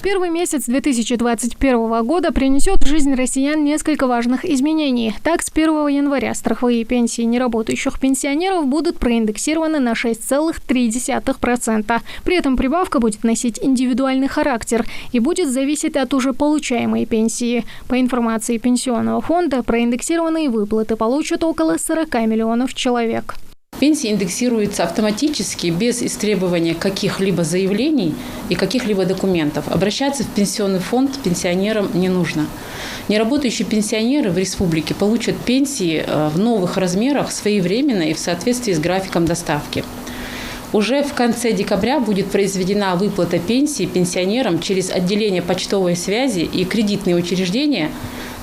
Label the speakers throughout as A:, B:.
A: Первый месяц 2021 года принесет в жизнь россиян несколько важных изменений. Так, с 1 января страховые пенсии неработающих пенсионеров будут проиндексированы на 6,3%. При этом прибавка будет носить индивидуальный характер и будет зависеть от уже получаемой пенсии. По информации Пенсионного фонда, проиндексированные выплаты получат около 40 миллионов человек.
B: Пенсии индексируются автоматически, без истребования каких-либо заявлений и каких-либо документов. Обращаться в Пенсионный фонд пенсионерам не нужно. Неработающие пенсионеры в республике получат пенсии в новых размерах своевременно и в соответствии с графиком доставки. Уже в конце декабря будет произведена выплата пенсии пенсионерам через отделение почтовой связи и кредитные учреждения,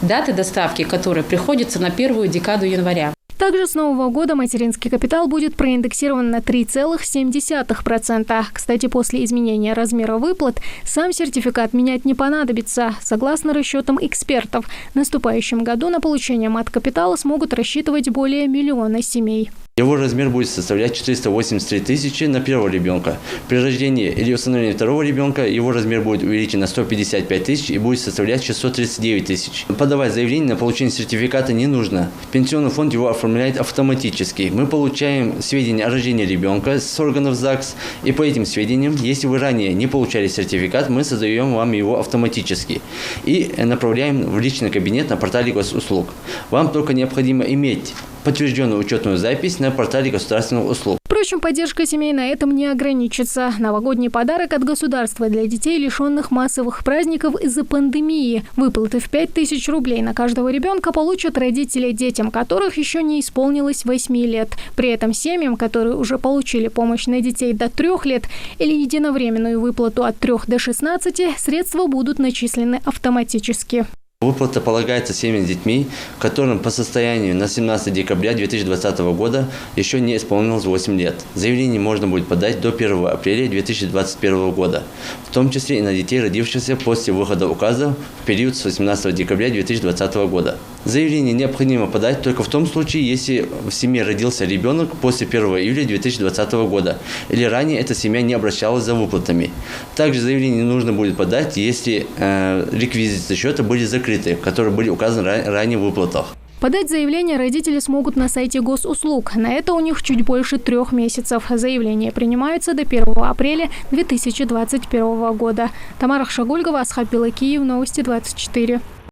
B: даты доставки которой приходятся на первую декаду января.
A: Также с нового года материнский капитал будет проиндексирован на 3,7%. Кстати, после изменения размера выплат сам сертификат менять не понадобится. Согласно расчетам экспертов, в наступающем году на получение мат-капитала смогут рассчитывать более 1 миллиона семей.
C: Его размер будет составлять 483 тысячи на первого ребенка. При рождении или усыновлении второго ребенка его размер будет увеличен на 155 тысяч и будет составлять 639 тысяч. Подавать заявление на получение сертификата не нужно. Пенсионный фонд его оформляет автоматически. Мы получаем сведения о рождении ребенка с органов ЗАГС, и по этим сведениям, если вы ранее не получали сертификат, мы создаем вам его автоматически и направляем в личный кабинет на портале госуслуг. Вам только необходимо иметь подтвержденную учетную запись на портале государственных услуг.
A: Впрочем, поддержка семей на этом не ограничится. Новогодний подарок от государства для детей, лишенных массовых праздников из-за пандемии. Выплаты в 5000 рублей на каждого ребенка получат родители, детям которых еще не исполнилось 8 лет. При этом семьям, которые уже получили помощь на детей до 3 лет или единовременную выплату от 3 до 16, средства будут начислены автоматически.
C: Выплата полагается семьям с детьми, которым по состоянию на 17 декабря 2020 года еще не исполнилось 8 лет. Заявление можно будет подать до 1 апреля 2021 года, в том числе и на детей, родившихся после выхода указа в период с 18 декабря 2020 года. Заявление необходимо подать только в том случае, если в семье родился ребенок после 1 июля 2020 года или ранее эта семья не обращалась за выплатами. Также заявление нужно будет подать, если реквизиты счета были закрыты, которые были указаны ранее в выплатах.
A: Подать заявление родители смогут на сайте госуслуг. На это у них чуть больше 3 месяцев. Заявления принимаются до 1 апреля 2021 года. Тамара Хшагульгова, Асхат Белакиев, Новости 24.